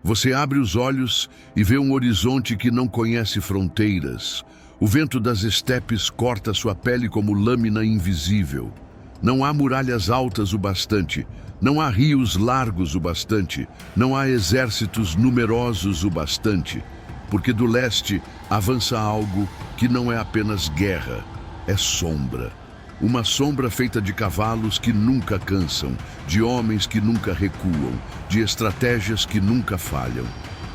Você abre os olhos e vê um horizonte que não conhece fronteiras. O vento das estepes corta sua pele como lâmina invisível. Não há muralhas altas o bastante, não há rios largos o bastante, não há exércitos numerosos o bastante, porque do leste avança algo que não é apenas guerra, é sombra. Uma sombra feita de cavalos que nunca cansam, de homens que nunca recuam, de estratégias que nunca falham.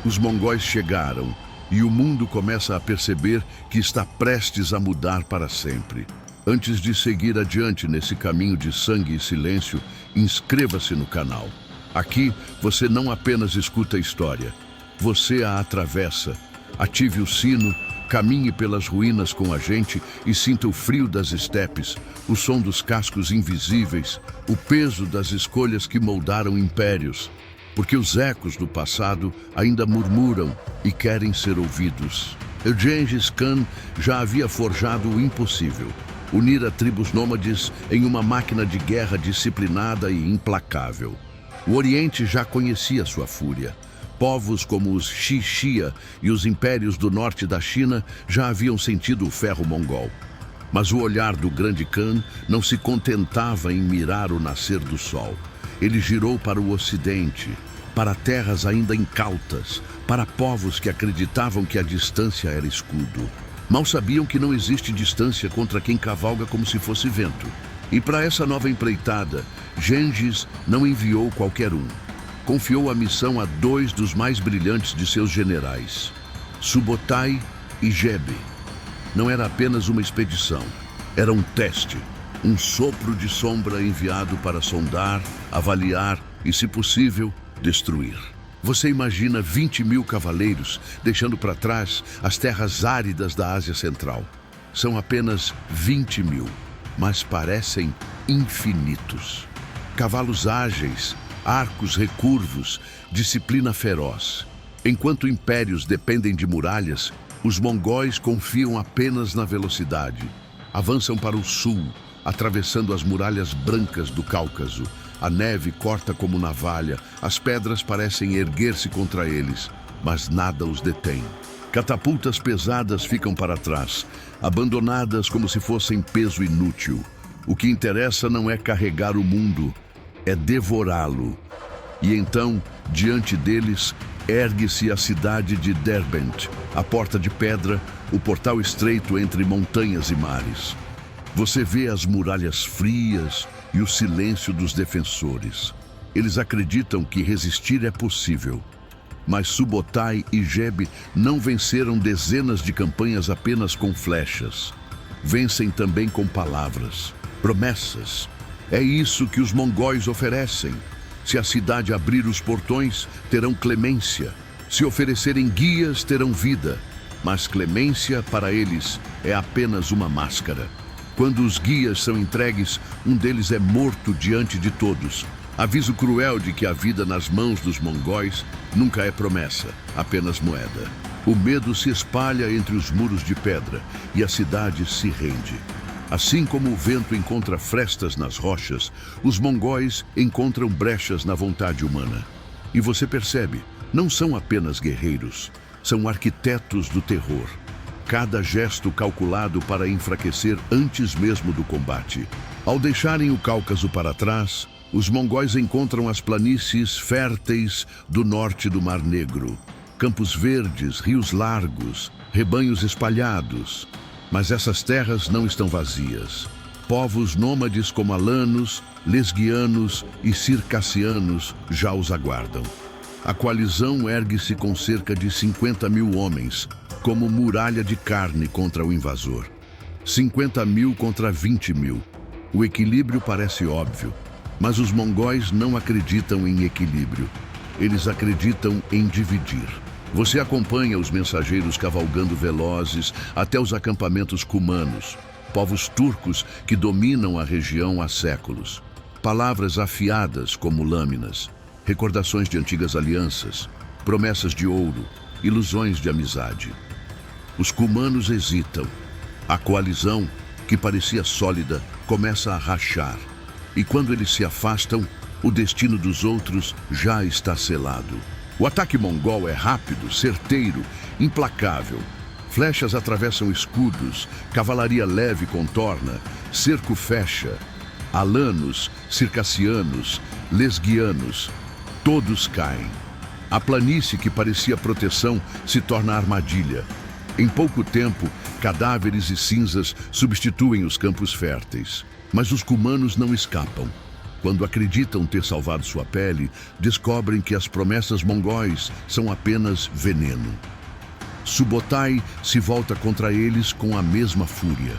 Os mongóis chegaram e o mundo começa a perceber que está prestes a mudar para sempre. Antes de seguir adiante nesse caminho de sangue e silêncio, inscreva-se no canal. Aqui você não apenas escuta a história, você a atravessa. Ative o sino, caminhe pelas ruínas com a gente e sinta o frio das estepes, o som dos cascos invisíveis, o peso das escolhas que moldaram impérios. Porque os ecos do passado ainda murmuram e querem ser ouvidos. Gengis Khan já havia forjado o impossível: unir a tribos nômades em uma máquina de guerra disciplinada e implacável. O Oriente já conhecia sua fúria. Povos como os Xixia e os impérios do norte da China já haviam sentido o ferro mongol. Mas o olhar do grande Khan não se contentava em mirar o nascer do sol. Ele girou para o ocidente, para terras ainda incautas, para povos que acreditavam que a distância era escudo. Mal sabiam que não existe distância contra quem cavalga como se fosse vento. E para essa nova empreitada, Gengis não enviou qualquer um. Confiou a missão a dois dos mais brilhantes de seus generais, Subotai e Gebe. Não era apenas uma expedição, era um teste, um sopro de sombra enviado para sondar, avaliar e, se possível, destruir. Você imagina 20.000 cavaleiros deixando para trás as terras áridas da Ásia Central. São apenas 20.000, mas parecem infinitos. Cavalos ágeis, arcos recurvos, disciplina feroz. Enquanto impérios dependem de muralhas, os mongóis confiam apenas na velocidade. Avançam para o sul, atravessando as muralhas brancas do Cáucaso. A neve corta como navalha, as pedras parecem erguer-se contra eles, mas nada os detém. Catapultas pesadas ficam para trás, abandonadas como se fossem peso inútil. O que interessa não é carregar o mundo, é devorá-lo. E então, diante deles, ergue-se a cidade de Derbent, a porta de pedra, o portal estreito entre montanhas e mares. Você vê as muralhas frias e o silêncio dos defensores. Eles acreditam que resistir é possível. Mas Subotai e Gebe não venceram dezenas de campanhas apenas com flechas. Vencem também com palavras, promessas. É isso que os mongóis oferecem. Se a cidade abrir os portões, terão clemência. Se oferecerem guias, terão vida. Mas clemência, para eles, é apenas uma máscara. Quando os guias são entregues, um deles é morto diante de todos. Aviso cruel de que a vida nas mãos dos mongóis nunca é promessa, apenas moeda. O medo se espalha entre os muros de pedra e a cidade se rende. Assim como o vento encontra frestas nas rochas, os mongóis encontram brechas na vontade humana. E você percebe, não são apenas guerreiros, são arquitetos do terror. Cada gesto calculado para enfraquecer antes mesmo do combate. Ao deixarem o Cáucaso para trás, os mongóis encontram as planícies férteis do norte do Mar Negro. Campos verdes, rios largos, rebanhos espalhados. Mas essas terras não estão vazias. Povos nômades como alanos, lesguianos e circassianos já os aguardam. A coalizão ergue-se com cerca de 50.000 homens, como muralha de carne contra o invasor. 50.000 contra 20.000. O equilíbrio parece óbvio, mas os mongóis não acreditam em equilíbrio. Eles acreditam em dividir. Você acompanha os mensageiros cavalgando velozes até os acampamentos cumanos, povos turcos que dominam a região há séculos. Palavras afiadas como lâminas, recordações de antigas alianças, promessas de ouro, ilusões de amizade. Os cumanos hesitam. A coalizão, que parecia sólida, começa a rachar. E quando eles se afastam, o destino dos outros já está selado. O ataque mongol é rápido, certeiro, implacável. Flechas atravessam escudos, cavalaria leve contorna, cerco fecha. Alanos, circassianos, lesguianos, todos caem. A planície que parecia proteção se torna armadilha. Em pouco tempo, cadáveres e cinzas substituem os campos férteis. Mas os cumanos não escapam. Quando acreditam ter salvado sua pele, descobrem que as promessas mongóis são apenas veneno. Subotai se volta contra eles com a mesma fúria.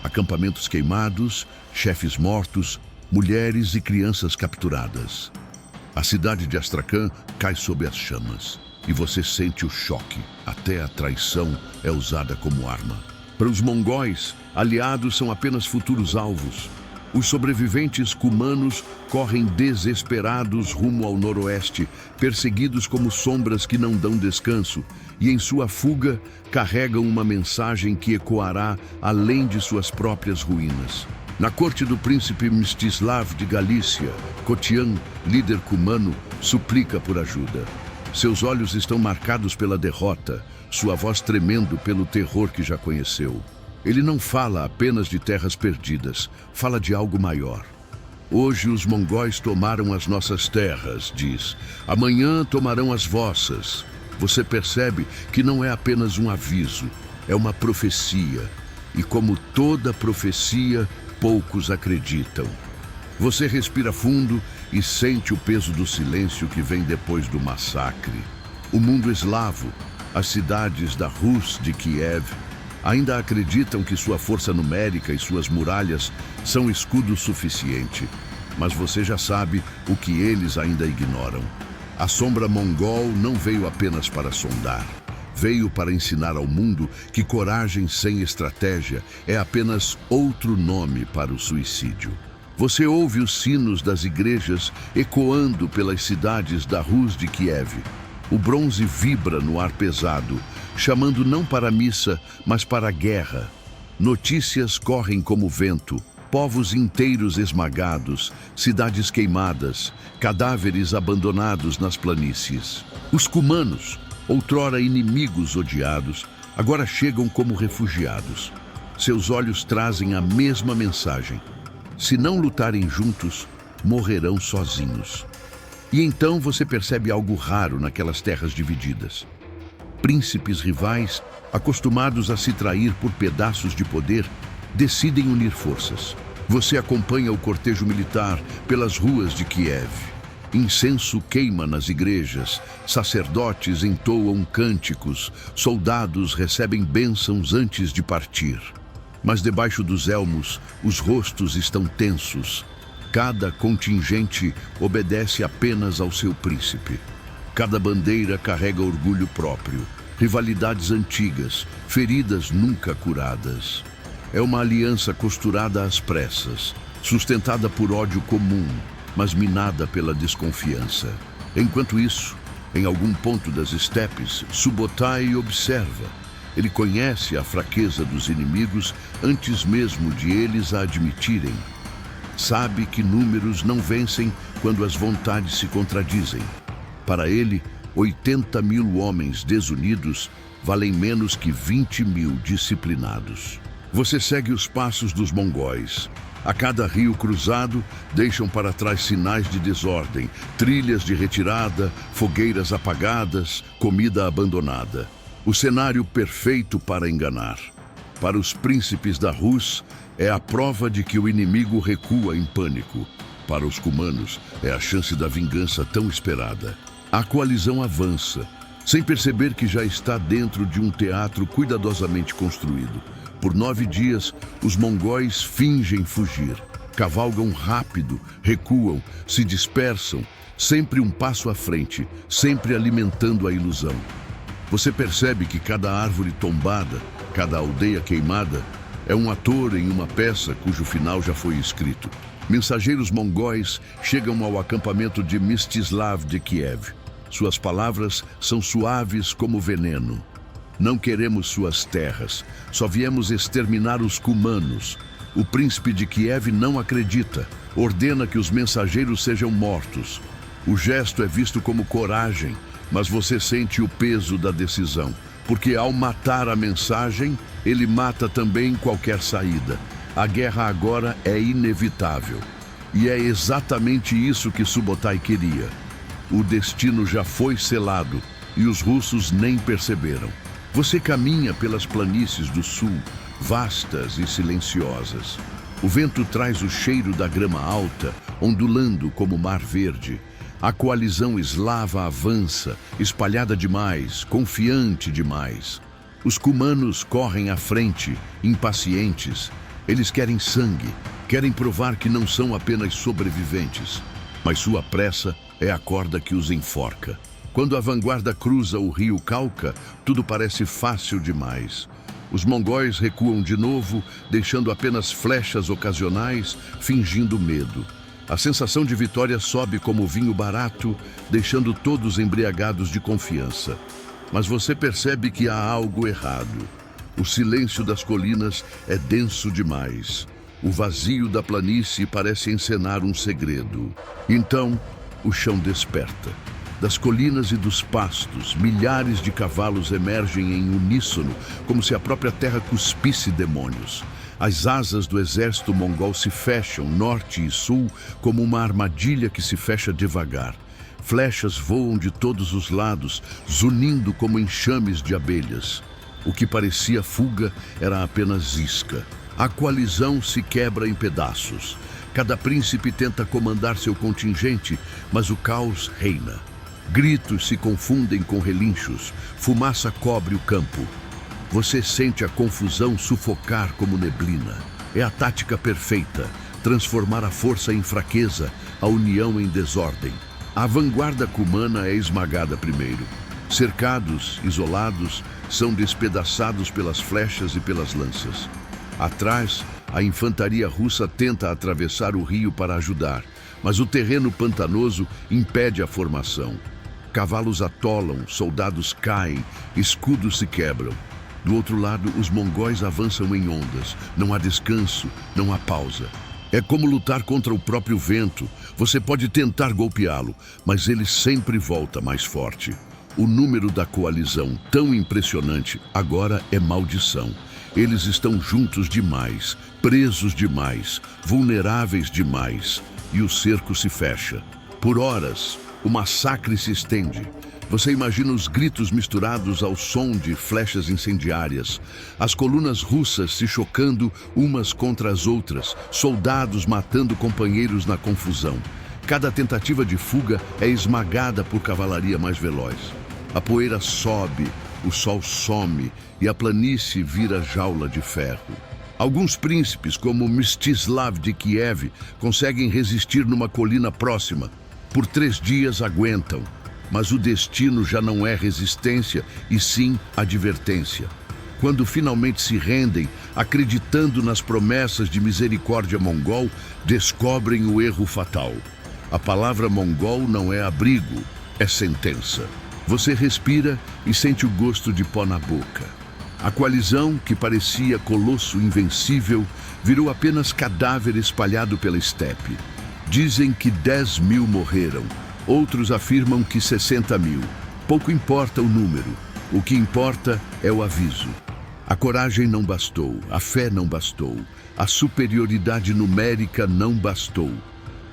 Acampamentos queimados, chefes mortos, mulheres e crianças capturadas. A cidade de Astracan cai sob as chamas e você sente o choque. Até a traição é usada como arma. Para os mongóis, aliados são apenas futuros alvos. Os sobreviventes cumanos correm desesperados rumo ao noroeste, perseguidos como sombras que não dão descanso, e em sua fuga carregam uma mensagem que ecoará além de suas próprias ruínas. Na corte do príncipe Mstislav de Galícia, Kotian, líder cumano, suplica por ajuda. Seus olhos estão marcados pela derrota, sua voz tremendo pelo terror que já conheceu. Ele não fala apenas de terras perdidas, fala de algo maior. Hoje os mongóis tomaram as nossas terras, diz. Amanhã tomarão as vossas. Você percebe que não é apenas um aviso, é uma profecia. E como toda profecia, poucos acreditam. Você respira fundo e sente o peso do silêncio que vem depois do massacre. O mundo eslavo, as cidades da Rus de Kiev, ainda acreditam que sua força numérica e suas muralhas são escudo suficiente. Mas você já sabe o que eles ainda ignoram. A sombra mongol não veio apenas para sondar. Veio para ensinar ao mundo que coragem sem estratégia é apenas outro nome para o suicídio. Você ouve os sinos das igrejas ecoando pelas cidades da Rus de Kiev. O bronze vibra no ar pesado, chamando não para a missa, mas para a guerra. Notícias correm como vento, povos inteiros esmagados, cidades queimadas, cadáveres abandonados nas planícies. Os cumanos, outrora inimigos odiados, agora chegam como refugiados. Seus olhos trazem a mesma mensagem. Se não lutarem juntos, morrerão sozinhos. E então você percebe algo raro naquelas terras divididas. Príncipes rivais, acostumados a se trair por pedaços de poder, decidem unir forças. Você acompanha o cortejo militar pelas ruas de Kiev. Incenso queima nas igrejas, sacerdotes entoam cânticos, soldados recebem bênçãos antes de partir. Mas debaixo dos elmos, os rostos estão tensos. Cada contingente obedece apenas ao seu príncipe. Cada bandeira carrega orgulho próprio, rivalidades antigas, feridas nunca curadas. É uma aliança costurada às pressas, sustentada por ódio comum, mas minada pela desconfiança. Enquanto isso, em algum ponto das estepes, Subotai observa. Ele conhece a fraqueza dos inimigos antes mesmo de eles a admitirem. Sabe que números não vencem quando as vontades se contradizem. Para ele, 80.000 homens desunidos valem menos que 20.000 disciplinados. Você segue os passos dos mongóis. A cada rio cruzado, deixam para trás sinais de desordem, trilhas de retirada, fogueiras apagadas, comida abandonada. O cenário perfeito para enganar. Para os príncipes da Rus, é a prova de que o inimigo recua em pânico. Para os cumanos, é a chance da vingança tão esperada. A coalizão avança, sem perceber que já está dentro de um teatro cuidadosamente construído. Por 9 dias, os mongóis fingem fugir. Cavalgam rápido, recuam, se dispersam, sempre um passo à frente, sempre alimentando a ilusão. Você percebe que cada árvore tombada, cada aldeia queimada, é um ator em uma peça cujo final já foi escrito. Mensageiros mongóis chegam ao acampamento de Mstislav de Kiev. Suas palavras são suaves como veneno. Não queremos suas terras, só viemos exterminar os cumanos. O príncipe de Kiev não acredita, ordena que os mensageiros sejam mortos. O gesto é visto como coragem, Mas você sente o peso da decisão, porque ao matar a mensagem, ele mata também qualquer saída. A guerra agora é inevitável. E é exatamente isso que Subotai queria. O destino já foi selado e os russos nem perceberam. Você caminha pelas planícies do sul, vastas e silenciosas. O vento traz o cheiro da grama alta, ondulando como mar verde. A coalizão eslava avança, espalhada demais, confiante demais. Os cumanos correm à frente, impacientes. Eles querem sangue, querem provar que não são apenas sobreviventes. Mas sua pressa é a corda que os enforca. Quando a vanguarda cruza o rio Cauca, tudo parece fácil demais. Os mongóis recuam de novo, deixando apenas flechas ocasionais, fingindo medo. A sensação de vitória sobe como vinho barato, deixando todos embriagados de confiança. Mas você percebe que há algo errado. O silêncio das colinas é denso demais. O vazio da planície parece encenar um segredo. Então, o chão desperta. Das colinas e dos pastos, milhares de cavalos emergem em uníssono, como se a própria terra cuspisse demônios. As asas do exército mongol se fecham, norte e sul, como uma armadilha que se fecha devagar. Flechas voam de todos os lados, zunindo como enxames de abelhas. O que parecia fuga era apenas isca. A coalizão se quebra em pedaços. Cada príncipe tenta comandar seu contingente, mas o caos reina. Gritos se confundem com relinchos, fumaça cobre o campo. Você sente a confusão sufocar como neblina. É a tática perfeita, transformar a força em fraqueza, a união em desordem. A vanguarda cumana é esmagada primeiro. Cercados, isolados, são despedaçados pelas flechas e pelas lanças. Atrás, a infantaria russa tenta atravessar o rio para ajudar, mas o terreno pantanoso impede a formação. Cavalos atolam, soldados caem, escudos se quebram. Do outro lado, os mongóis avançam em ondas. Não há descanso, não há pausa. É como lutar contra o próprio vento. Você pode tentar golpeá-lo, mas ele sempre volta mais forte. O número da coalizão, tão impressionante, agora é maldição. Eles estão juntos demais, presos demais, vulneráveis demais. E o cerco se fecha. Por horas, o massacre se estende. Você imagina os gritos misturados ao som de flechas incendiárias, as colunas russas se chocando umas contra as outras, soldados matando companheiros na confusão. Cada tentativa de fuga é esmagada por cavalaria mais veloz. A poeira sobe, o sol some e a planície vira jaula de ferro. Alguns príncipes, como Mstislav de Kiev, conseguem resistir numa colina próxima. Por 3 dias aguentam. Mas o destino já não é resistência, e sim advertência. Quando finalmente se rendem, acreditando nas promessas de misericórdia mongol, descobrem o erro fatal. A palavra mongol não é abrigo, é sentença. Você respira e sente o gosto de pó na boca. A coalizão, que parecia colosso invencível, virou apenas cadáver espalhado pela estepe. Dizem que 10.000 morreram. Outros afirmam que 60.000. Pouco importa o número. O que importa é o aviso. A coragem não bastou, a fé não bastou, a superioridade numérica não bastou.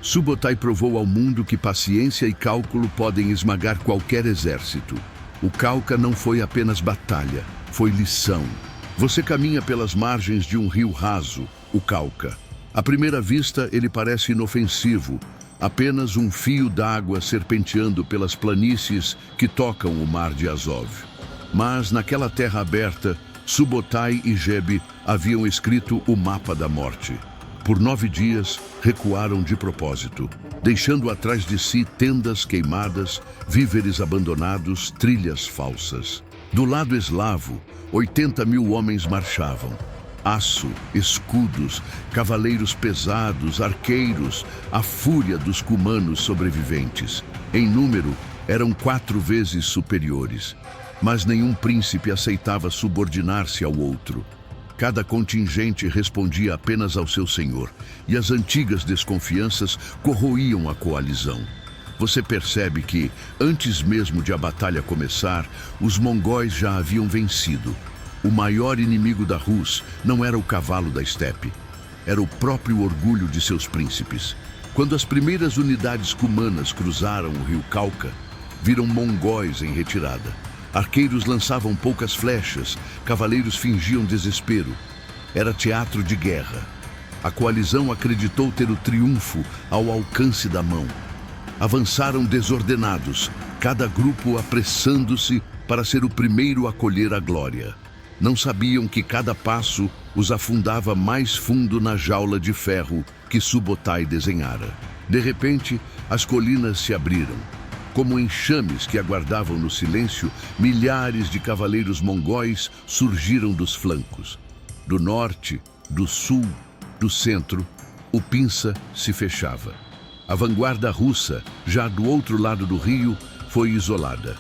Subotai provou ao mundo que paciência e cálculo podem esmagar qualquer exército. O Cauca não foi apenas batalha, foi lição. Você caminha pelas margens de um rio raso, o Cauca. À primeira vista, ele parece inofensivo, apenas um fio d'água serpenteando pelas planícies que tocam o mar de Azov. Mas naquela terra aberta, Subotai e Gebe haviam escrito o mapa da morte. Por 9 dias, recuaram de propósito, deixando atrás de si tendas queimadas, víveres abandonados, trilhas falsas. Do lado eslavo, 80.000 homens marchavam. Aço, escudos, cavaleiros pesados, arqueiros, a fúria dos cumanos sobreviventes. Em número, eram 4 vezes superiores. Mas nenhum príncipe aceitava subordinar-se ao outro. Cada contingente respondia apenas ao seu senhor, e as antigas desconfianças corroíam a coalizão. você percebe que, antes mesmo de a batalha começar, os mongóis já haviam vencido. O maior inimigo da Rus não era o cavalo da estepe, era o próprio orgulho de seus príncipes. Quando as primeiras unidades cumanas cruzaram o rio Cauca, viram mongóis em retirada. Arqueiros lançavam poucas flechas, cavaleiros fingiam desespero. Era teatro de guerra. A coalizão acreditou ter o triunfo ao alcance da mão. Avançaram desordenados, cada grupo apressando-se para ser o primeiro a colher a glória. Não sabiam que cada passo os afundava mais fundo na jaula de ferro que Subotai desenhara. De repente, as colinas se abriram. Como enxames que aguardavam no silêncio, milhares de cavaleiros mongóis surgiram dos flancos. Do norte, do sul, do centro, o pinça se fechava. A vanguarda russa, já do outro lado do rio, foi isolada.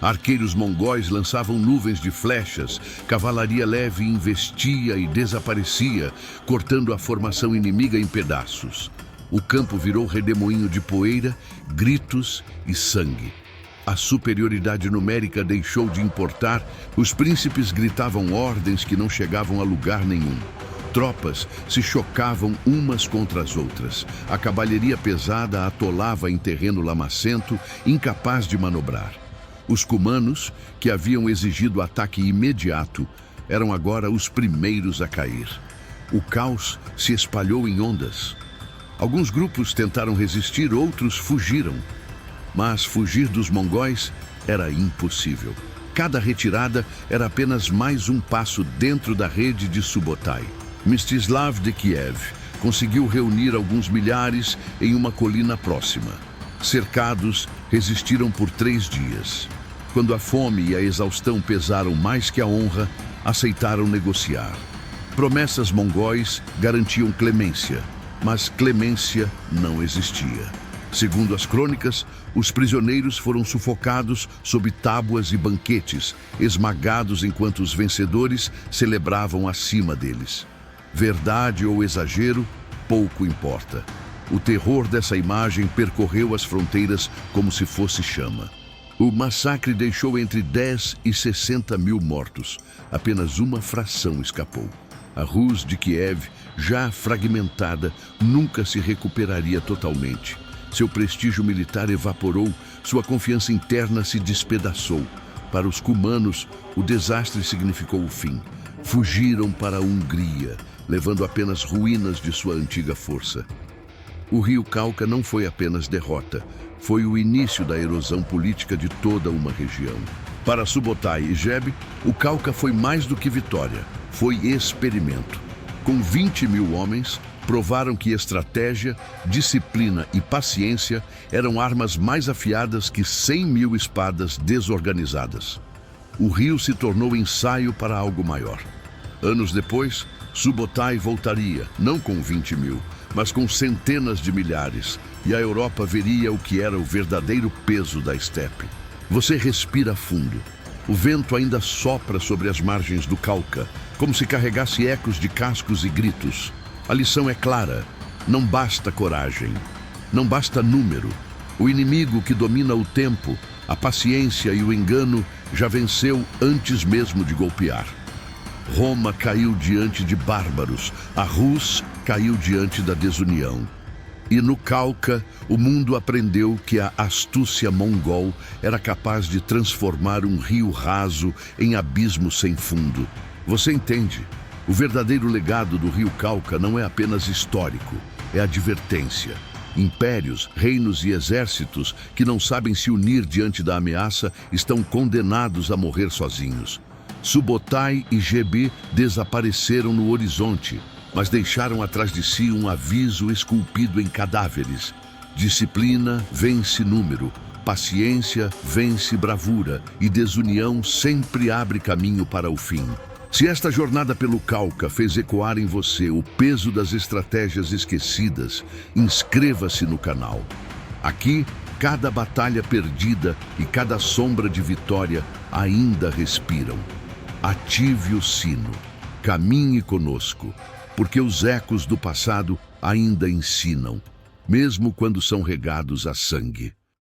Arqueiros mongóis lançavam nuvens de flechas, cavalaria leve investia e desaparecia, cortando a formação inimiga em pedaços. O campo virou redemoinho de poeira, gritos e sangue. A superioridade numérica deixou de importar, os príncipes gritavam ordens que não chegavam a lugar nenhum. Tropas se chocavam umas contra as outras. A cavalharia pesada atolava em terreno lamacento, incapaz de manobrar. Os cumanos, que haviam exigido ataque imediato, eram agora os primeiros a cair. O caos se espalhou em ondas. Alguns grupos tentaram resistir, outros fugiram. Mas fugir dos mongóis era impossível. Cada retirada era apenas mais um passo dentro da rede de Subotai. Mstislav de Kiev conseguiu reunir alguns milhares em uma colina próxima. Cercados, resistiram por 3 dias. Quando a fome e a exaustão pesaram mais que a honra, aceitaram negociar. Promessas mongóis garantiam clemência, mas clemência não existia. Segundo as crônicas, os prisioneiros foram sufocados sob tábuas e banquetes, esmagados enquanto os vencedores celebravam acima deles. Verdade ou exagero, pouco importa. O terror dessa imagem percorreu as fronteiras como se fosse chama. O massacre deixou entre 10 e 60 mil mortos. Apenas uma fração escapou. A Rus de Kiev, já fragmentada, nunca se recuperaria totalmente. Seu prestígio militar evaporou, sua confiança interna se despedaçou. Para os cumanos, o desastre significou o fim. Fugiram para a Hungria, levando apenas ruínas de sua antiga força. O rio Cauca não foi apenas derrota, foi o início da erosão política de toda uma região. Para Subotai e Jebe, o Cauca foi mais do que vitória, foi experimento. Com 20 mil homens, provaram que estratégia, disciplina e paciência eram armas mais afiadas que 100 mil espadas desorganizadas. O rio se tornou ensaio para algo maior. Anos depois, Subotai voltaria, não com 20 mil, mas com centenas de milhares, e a Europa veria o que era o verdadeiro peso da estepe. Você respira fundo. O vento ainda sopra sobre as margens do Cauca, como se carregasse ecos de cascos e gritos. A lição é clara: não basta coragem, não basta número. O inimigo que domina o tempo, a paciência e o engano já venceu antes mesmo de golpear. Roma caiu diante de bárbaros, a Rus caiu diante da desunião. E no Cauca, o mundo aprendeu que a astúcia mongol era capaz de transformar um rio raso em abismo sem fundo. Você entende? O verdadeiro legado do rio Cauca não é apenas histórico, é advertência. Impérios, reinos e exércitos que não sabem se unir diante da ameaça estão condenados a morrer sozinhos. Subotai e Jebe desapareceram no horizonte, mas deixaram atrás de si um aviso esculpido em cadáveres. Disciplina vence número, paciência vence bravura e desunião sempre abre caminho para o fim. Se esta jornada pelo Cauca fez ecoar em você o peso das estratégias esquecidas, inscreva-se no canal. Aqui, cada batalha perdida e cada sombra de vitória ainda respiram. Ative o sino, caminhe conosco, porque os ecos do passado ainda ensinam, mesmo quando são regados a sangue.